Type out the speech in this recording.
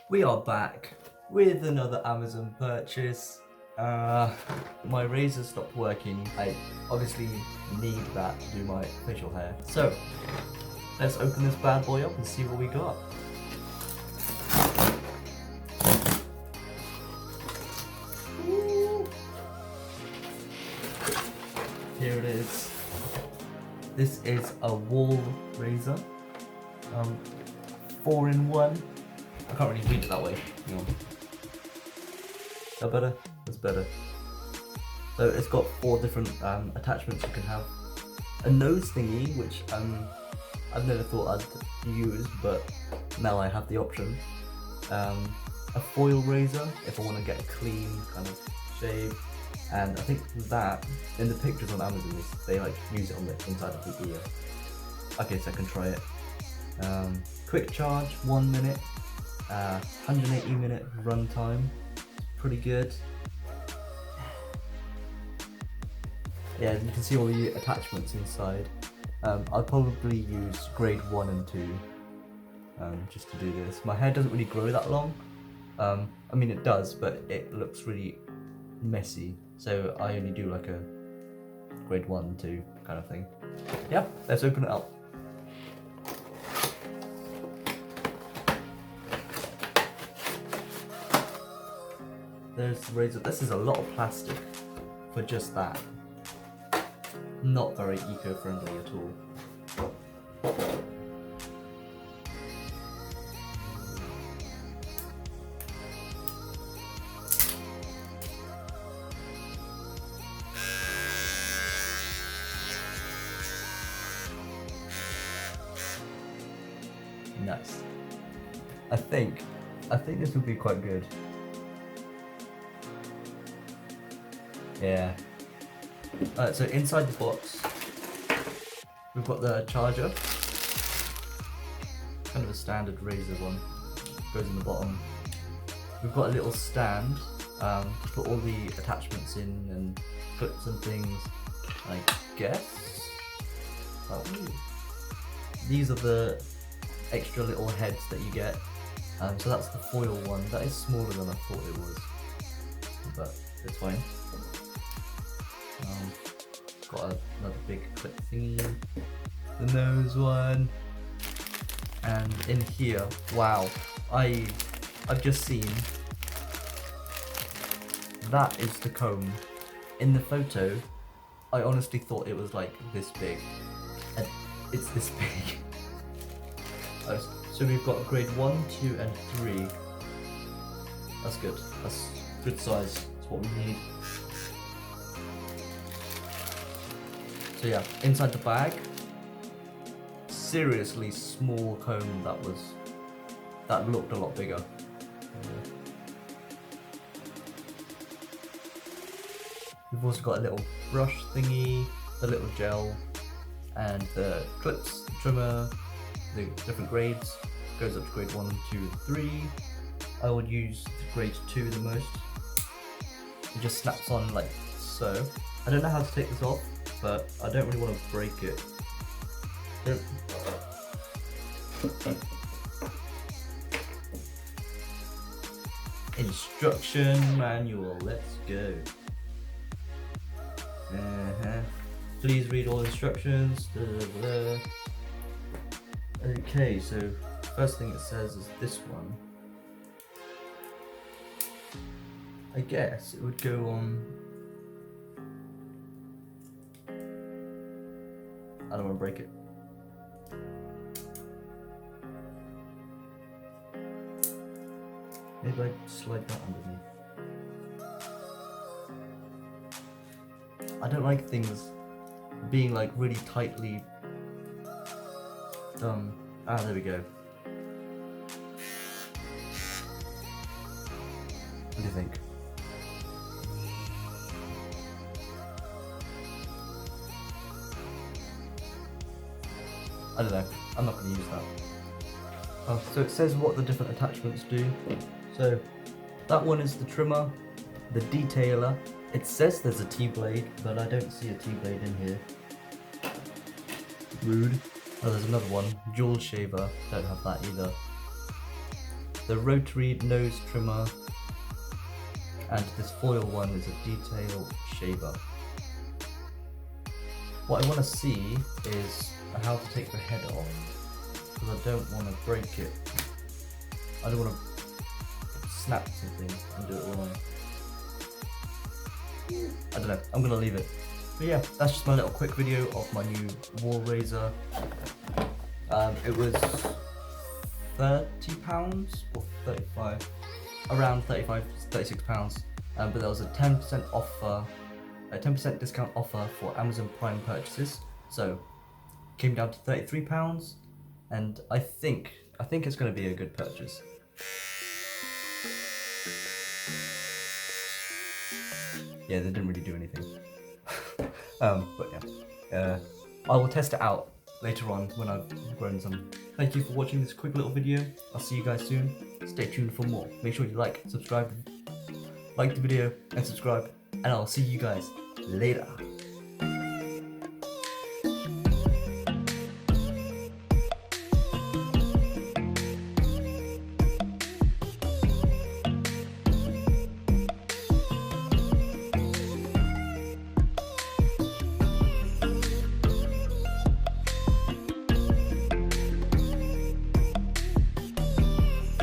We are back with another Amazon purchase. My razor stopped working. I obviously need that to do my facial hair. So, let's open this bad boy up and see what we got. Ooh. Here it is. This is a Wahl razor. 4-in-1. I can't really read it that way. Hang on. That better? That's better. So it's got 4 different attachments you can have. A nose thingy, which I've never thought I'd use, but now I have the option. A foil razor, if I want to get a clean kind of shave. And I think that, in the pictures on Amazon, they like use it on the inside of the ear. Okay, so I can try it. Quick charge, 1 minute. 180-minute run time. Pretty good. Yeah, you can see all the attachments inside. I'll probably use grade 1 and 2 just to do this. My hair doesn't really grow that long. I mean it does, but it looks really messy. So I only do like a grade 1, 2 kind of thing. Yeah, let's open it up. There's the razor. This is a lot of plastic for just that. Not very eco-friendly at all. Nice. I think this would be quite good. Yeah. Alright, so inside the box, we've got the charger. Kind of a standard razor one. Goes in the bottom. We've got a little stand to put all the attachments in and clips and things, I guess. Oh, these are the extra little heads that you get. So that's the foil one. That is smaller than I thought it was, but it's fine. Got another big clip thingy, the nose one, and in here, wow, I've just seen that is the comb. In the photo, I honestly thought it was like this big, and it's this big. So we've got grade 1, 2, and 3. That's good. That's good size. That's what we need. So yeah, inside the bag, seriously small comb that looked a lot bigger. We've also got a little brush thingy, the little gel, and the clips, the trimmer, the different grades. Goes up to grade 1, 2, and 3. I would use grade 2 the most. It just snaps on like so. I don't know how to take this off, but I don't really want to break it. Instruction manual, let's go. Please read all instructions. Okay, so first thing it says is this one. I guess it would go on. I don't want to break it. Maybe I slide that underneath. I don't like things being like really tightly done. Ah, there we go. What do you think? I don't know. I'm not going to use that. Oh, so it says what the different attachments do. So that one is the trimmer, the detailer. It says there's a T-blade, but I don't see a T-blade in here. Rude. Oh, there's another one. Jewel shaver. Don't have that either. the rotary nose trimmer, and this foil one is a detail shaver. What I want to see is how to take the head off, because I don't want to break it. I don't want to snap something and do it wrong. I don't know, I'm going to leave it. But yeah, that's just my little quick video of my new Wahl Razer. It was £30 or 35, around 35, 36 pounds. But there was a 10% offer, a 10% discount offer for Amazon Prime purchases. So came down to £33, and I think it's going to be a good purchase. Yeah, they didn't really do anything. But yeah, I will test it out later on when I've grown some. Thank you for watching this quick little video. I'll see you guys soon. Stay tuned for more. Make sure you like the video and subscribe, and I'll see you guys later.